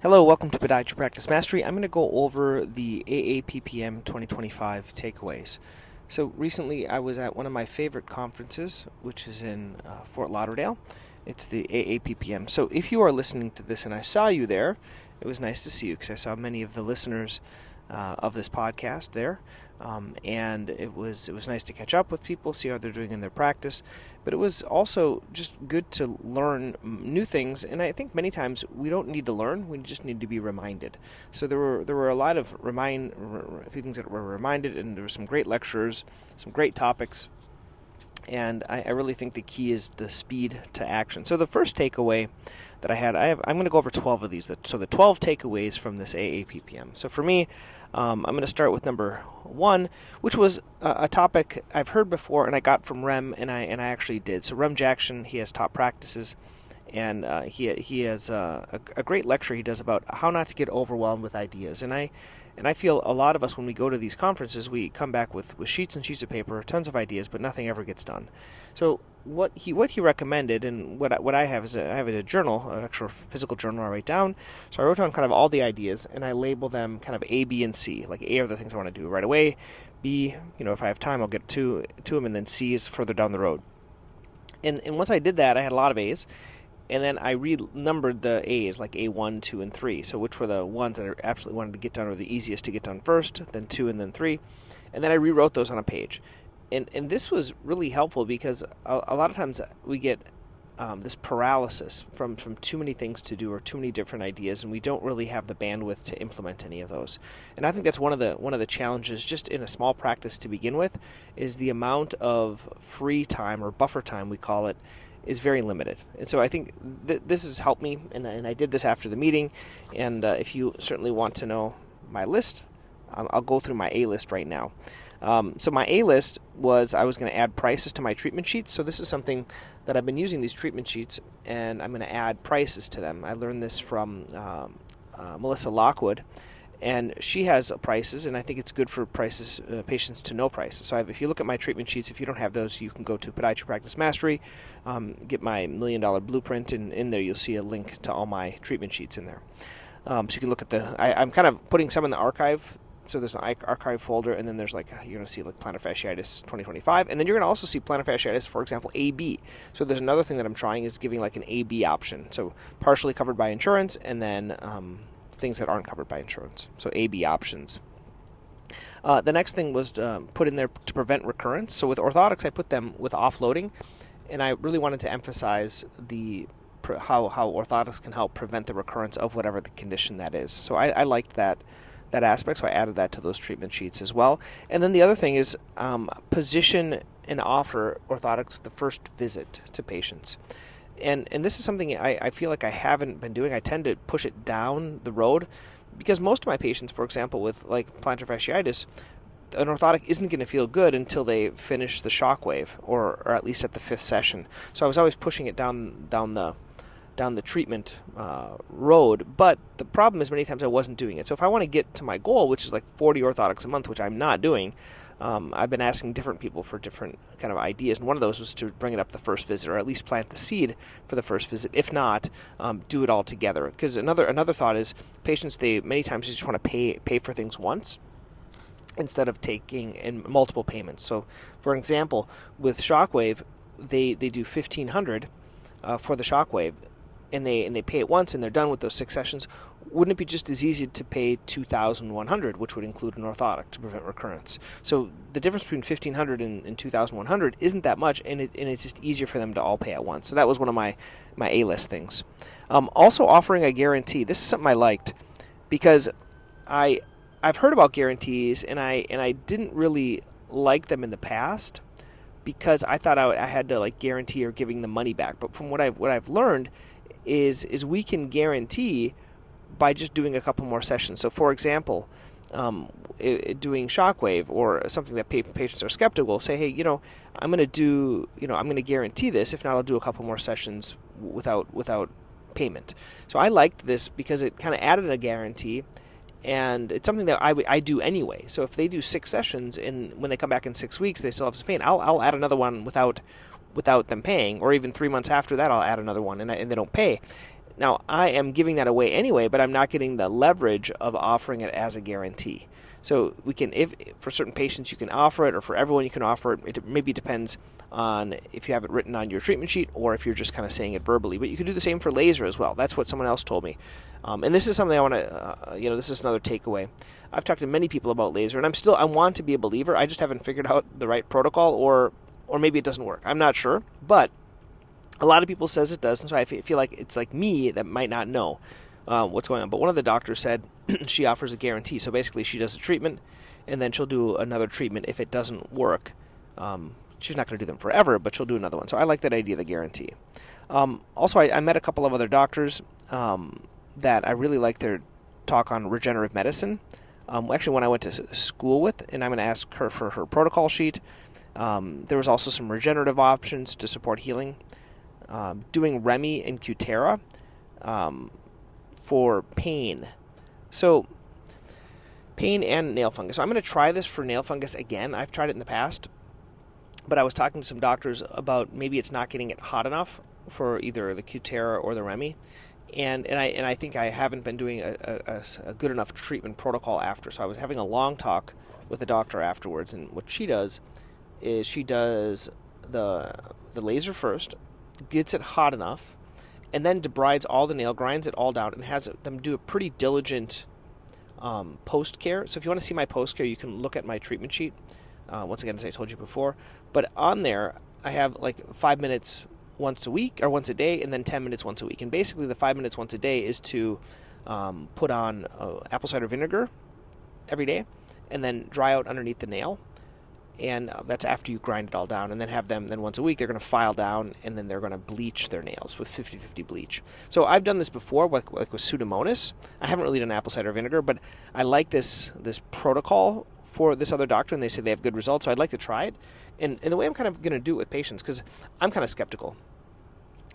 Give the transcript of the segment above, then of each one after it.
Hello, welcome to Podiatry Practice Mastery. I'm going to go over the AAPPM 2025 takeaways. So recently I was at one of my favorite conferences, which is in Fort Lauderdale. It's the AAPPM. So if you are listening to this and I saw you there, it was nice to see you because I saw many of the listeners of this podcast there. And it was nice to catch up with people, see how they're doing in their practice. But it was also just good to learn new things. And I think many times we don't need to learn; we just need to be reminded. So there were a lot of a few things that were reminded, and there were some great lectures, some great topics. And I really think the key is the speed to action. So the first takeaway that I'm going to go over 12 of these. So the 12 takeaways from this AAPPM. So for me, I'm going to start with number 1, which was a topic I've heard before and I got from Rem, and I actually did. So Rem Jackson, he has top practices, and he has a great lecture he does about how not to get overwhelmed with ideas. And I feel a lot of us, when we go to these conferences, we come back with sheets and sheets of paper, tons of ideas, but nothing ever gets done. So what he recommended, and what I have is I have a journal, an actual physical journal I write down. So I wrote down kind of all the ideas, and I label them kind of A, B, and C. Like A are the things I want to do right away. B, if I have time, I'll get to them, and then C is further down the road. And once I did that, I had a lot of A's. And then I renumbered the A's, like A1, 2, and 3. So which were the ones that I absolutely wanted to get done, or the easiest to get done first, then 2, and then 3. And then I rewrote those on a page. And this was really helpful because a lot of times we get this paralysis from too many things to do or too many different ideas, and we don't really have the bandwidth to implement any of those. And I think that's one of the challenges just in a small practice to begin with, is the amount of free time, or buffer time we call it, is very limited. And so I think this has helped me, and I did this after the meeting. And if you certainly want to know my list, I'll go through my A list right now. So my A list was I was going to add prices to my treatment sheets. So this is something that I've been using, these treatment sheets, and I'm going to add prices to them. I learned this from Melissa Lockwood, and she has prices, and I think it's good for patients to know prices. So if you look at my treatment sheets, if you don't have those, you can go to Podiatry Practice Mastery, get my $1 Million Blueprint, and in there you'll see a link to all my treatment sheets in there. So you can look at I'm kind of putting some in the archive. So there's an archive folder, and then there's you're going to see plantar fasciitis 2025, and then you're going to also see plantar fasciitis, for example, AB. So there's another thing that I'm trying is giving an AB option. So partially covered by insurance, and then things that aren't covered by insurance. So AB options. The next thing was put in there to prevent recurrence. So with orthotics, I put them with offloading, and I really wanted to emphasize how orthotics can help prevent the recurrence of whatever the condition that is. So I liked that aspect, so I added that to those treatment sheets as well. And then the other thing is position and offer orthotics the first visit to patients. And this is something I feel like I haven't been doing. I tend to push it down the road because most of my patients, for example, with plantar fasciitis, an orthotic isn't going to feel good until they finish the Shockwave, or at least at the 5th session. So I was always pushing it down the treatment road, but the problem is many times I wasn't doing it. So if I want to get to my goal, which is 40 orthotics a month, which I'm not doing, I've been asking different people for different kind of ideas, and one of those was to bring it up the first visit, or at least plant the seed for the first visit. If not, do it all together. Because another thought is patients, they many times just want to pay for things once instead of taking in multiple payments. So, for example, with Shockwave, they do $1,500 for the Shockwave, and they pay it once and they're done with those 6 sessions. Wouldn't it be just as easy to pay $2,100, which would include an orthotic to prevent recurrence? So the difference between $1,500 and $2,100 isn't that much, and it's just easier for them to all pay at once. So that was one of my A-list things. Also offering a guarantee. This is something I liked because I've heard about guarantees, and I didn't really like them in the past because I thought I had to guarantee or giving the money back. But from what I've learned is we can guarantee by just doing a couple more sessions. So for example, doing Shockwave or something that patients are skeptical, say, hey, I'm going to guarantee this. If not, I'll do a couple more sessions without payment. So I liked this because it kind of added a guarantee, and it's something that I do anyway. So if they do 6 sessions, and when they come back in 6 weeks, they still have some pain, I'll add another one without them paying, or even 3 months after that, I'll add another one, and they don't pay. Now, I am giving that away anyway, but I'm not getting the leverage of offering it as a guarantee. So we can, if for certain patients you can offer it, or for everyone you can offer it. It maybe depends on if you have it written on your treatment sheet or if you're just kind of saying it verbally. But you can do the same for laser as well. That's what someone else told me. And this is something I want to, this is another takeaway. I've talked to many people about laser, and I want to be a believer. I just haven't figured out the right protocol, or maybe it doesn't work. I'm not sure, but a lot of people says it does, and so I feel like it's like me that might not know what's going on. But one of the doctors said she offers a guarantee. So basically she does a treatment, and then she'll do another treatment if it doesn't work. She's not going to do them forever, but she'll do another one. So I like that idea of the guarantee. Also, I met a couple of other doctors that I really like their talk on regenerative medicine. Actually, when I went to school with, and I'm going to ask her for her protocol sheet. There was also some regenerative options to support healing. Doing Remy and Cutera for pain. So, pain and nail fungus. So I'm going to try this for nail fungus again. I've tried it in the past, but I was talking to some doctors about maybe it's not getting it hot enough for either the Cutera or the Remy. And I think I haven't been doing a good enough treatment protocol after. So I was having a long talk with the doctor afterwards, and what she does is she does the laser first, gets it hot enough, and then debrides all the nail, grinds it all down, and has them do a pretty diligent post-care. So if you want to see my post-care, you can look at my treatment sheet. Once again, as I told you before. But on there, I have like 5 minutes once a week, or once a day, and then 10 minutes once a week. And basically the 5 minutes once a day is to put on apple cider vinegar every day, and then dry out underneath the nail. And that's after you grind it all down, and then have them, then once a week, they're going to file down, and then they're going to bleach their nails with 50-50 bleach. So I've done this before with Pseudomonas. I haven't really done apple cider vinegar, but I like this protocol for this other doctor, and they say they have good results, so I'd like to try it. And the way I'm kind of going to do it with patients, because I'm kind of skeptical,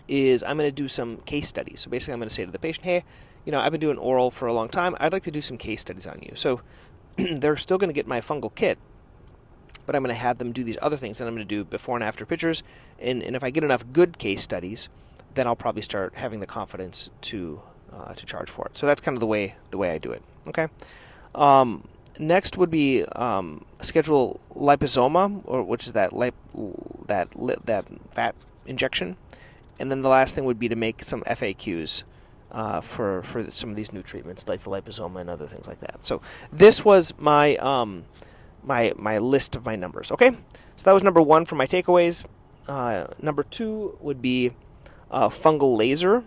is I'm going to do some case studies. So basically I'm going to say to the patient, hey, I've been doing oral for a long time. I'd like to do some case studies on you. So they're still going to get my fungal kit, but I'm going to have them do these other things, and I'm going to do before and after pictures. And if I get enough good case studies, then I'll probably start having the confidence to charge for it. So that's kind of the way I do it. Okay. Next would be schedule liposoma, which is that fat injection, and then the last thing would be to make some FAQs for some of these new treatments, like the liposoma and other things like that. So this was my my list of my numbers. Okay, so that was number 1 for my takeaways. Number 2 would be fungal laser.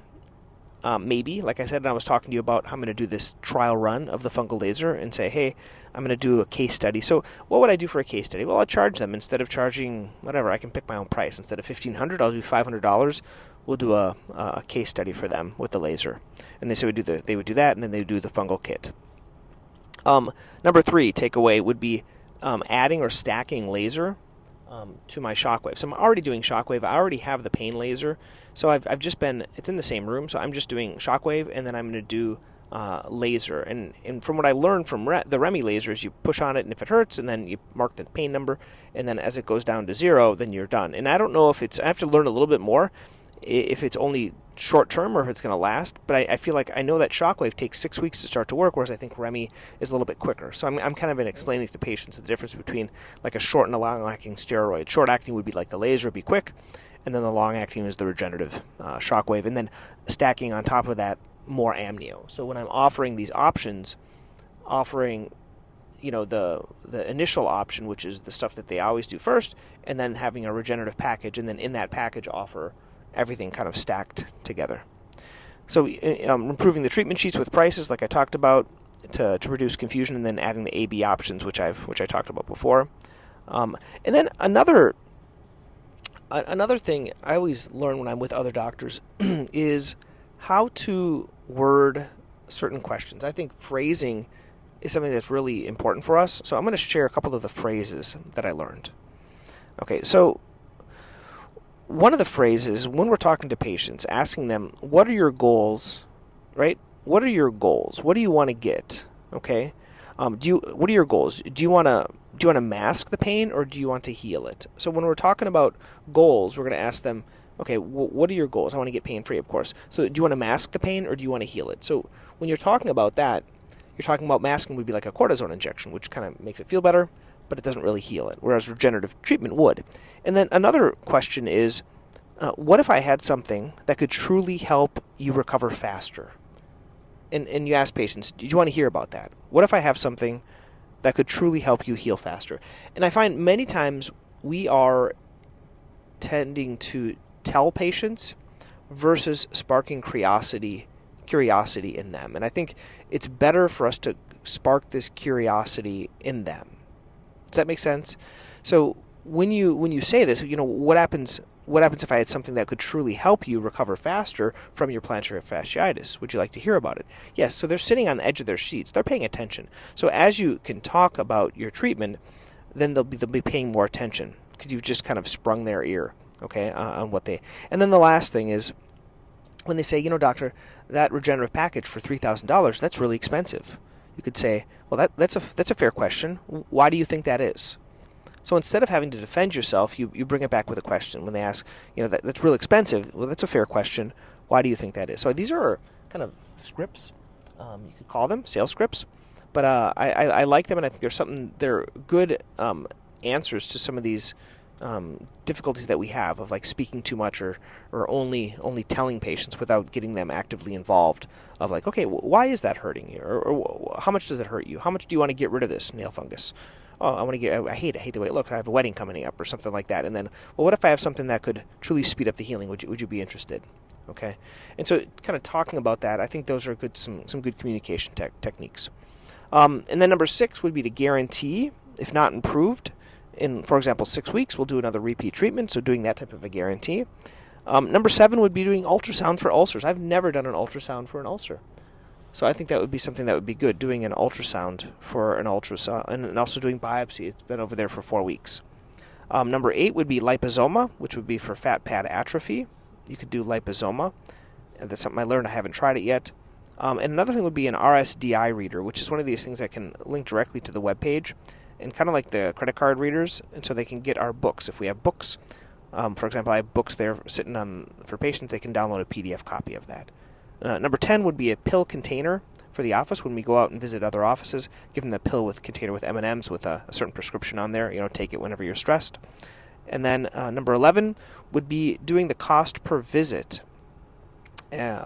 Maybe, like I said, and I was talking to you about how I'm going to do this trial run of the fungal laser and say, hey, I'm going to do a case study. So what would I do for a case study? Well, I'll charge them. Instead of charging whatever, I can pick my own price. Instead of $1,500, I'll do $500. We'll do a case study for them with the laser. And they would do that, and then they would do the fungal kit. Number 3 takeaway would be adding or stacking laser to my Shockwave. So I'm already doing Shockwave. I already have the pain laser. So I've just been, it's in the same room, so I'm just doing Shockwave, and then I'm going to do laser. And from what I learned from the Remy lasers, you push on it, and if it hurts, and then you mark the pain number, and then as it goes down to 0, then you're done. And I don't know if I have to learn a little bit more, if it's only short term or if it's going to last, but I feel like I know that Shockwave takes 6 weeks to start to work, whereas I think Remy is a little bit quicker. So I'm kind of been explaining to patients the difference between like a short and a long-acting steroid. Short-acting would be like the laser, would be quick, and then the long-acting is the regenerative Shockwave, and then stacking on top of that more amnio. So when I'm offering these options, offering the initial option, which is the stuff that they always do first, and then having a regenerative package, and then in that package offer everything kind of stacked together. So improving the treatment sheets with prices, like I talked about, to reduce confusion, and then adding the AB options, which I talked about before. And then another thing I always learn when I'm with other doctors is how to word certain questions. I think phrasing is something that's really important for us. So I'm going to share a couple of the phrases that I learned. Okay, so one of the phrases, when we're talking to patients, asking them, what are your goals, right? What are your goals? What do you want to get? Okay? What are your goals? Do you want to mask the pain, or do you want to heal it? So when we're talking about goals, we're going to ask them, Okay, what are your goals? I want to get pain-free, of course. So do you want to mask the pain or do you want to heal it? So when you're talking about that, you're talking about masking would be like a cortisone injection, which kind of makes it feel better, but it doesn't really heal it, whereas regenerative treatment would. And then another question is, what if I had something that could truly help you recover faster? And you ask patients, do you want to hear about that? What if I have something that could truly help you heal faster? And I find many times we are tending to tell patients versus sparking curiosity in them. And I think it's better for us to spark this curiosity in them. Does that make sense? So when you say this, what happens if I had something that could truly help you recover faster from your plantar fasciitis? Would you like to hear about it? Yes. So they're sitting on the edge of their seats. They're paying attention. So as you can talk about your treatment, then they'll be paying more attention because you've just kind of sprung their ear, okay, on what they. And then the last thing is when they say, doctor, that regenerative package for $3,000, that's really expensive. You could say, well, that's a fair question. Why do you think that is? So instead of having to defend yourself, you bring it back with a question. When they ask, that's real expensive, well, that's a fair question. Why do you think that is? So these are kind of scripts, you could call them sales scripts, but I like them, and I think they're good answers to some of these difficulties that we have of like speaking too much or only telling patients without getting them actively involved of like, okay, why is that hurting you? Or how much does it hurt you? How much do you want to get rid of this nail fungus? Oh, I hate the way it looks. I have a wedding coming up or something like that. And then, well, what if I have something that could truly speed up the healing? Would you be interested? Okay. And so kind of talking about that, I think those are some good communication techniques. And then number 6 would be to guarantee, if not improved, in, for example, 6 weeks, we'll do another repeat treatment, so doing that type of a guarantee. Number 7 would be doing ultrasound for ulcers. I've never done an ultrasound for an ulcer. So I think that would be something that would be good, doing an ultrasound for an ultrasound, and also doing biopsy. It's been over there for 4 weeks. Number 8 would be liposoma, which would be for fat pad atrophy. You could do liposoma. That's something I learned. I haven't tried it yet. And another thing would be an RSDI reader, which is one of these things that can link directly to the web page, and kind of like the credit card readers, and so they can get our books. If we have books, for example, I have books there sitting on for patients, they can download a PDF copy of that. Number 10 would be a pill container for the office. When we go out and visit other offices, give them the pill container with M&Ms with a certain prescription on there. Take it whenever you're stressed. And then number 11 would be doing the cost per visit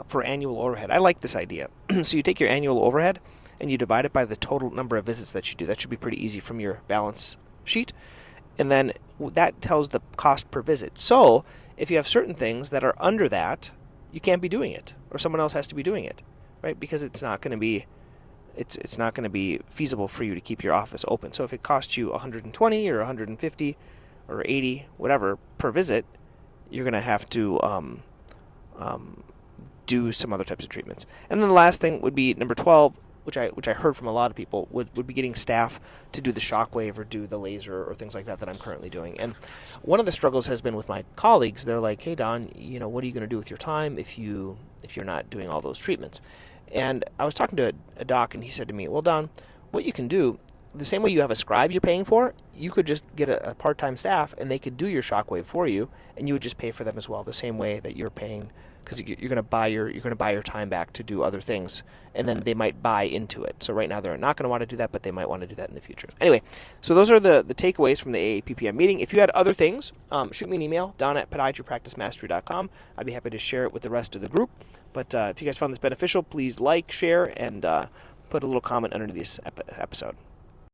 for annual overhead. I like this idea. So you take your annual overhead and you divide it by the total number of visits that you do. That should be pretty easy from your balance sheet. And then that tells the cost per visit. So if you have certain things that are under that, you can't be doing it, or someone else has to be doing it, right? Because it's not going to be feasible for you to keep your office open. So if it costs you $120 or $150 or $80, whatever, per visit, you're going to have to do some other types of treatments. And then the last thing would be number 12, which I heard from a lot of people, would be getting staff to do the Shockwave or do the laser or things like that I'm currently doing. And one of the struggles has been with my colleagues. They're like, hey, Don, what are you going to do with your time if you're not doing all those treatments? And I was talking to a doc, and he said to me, well, Don, what you can do, the same way you have a scribe you're paying for, you could just get a part-time staff, and they could do your Shockwave for you, and you would just pay for them as well, the same way that you're paying, because you're going to buy your time back to do other things, and then they might buy into it. So right now they're not going to want to do that, but they might want to do that in the future. Anyway, so those are the takeaways from the AAPPM meeting. If you had other things, shoot me an email, don@podiatrypracticemastery.com. I'd be happy to share it with the rest of the group. But if you guys found this beneficial, please like, share, and put a little comment under this episode.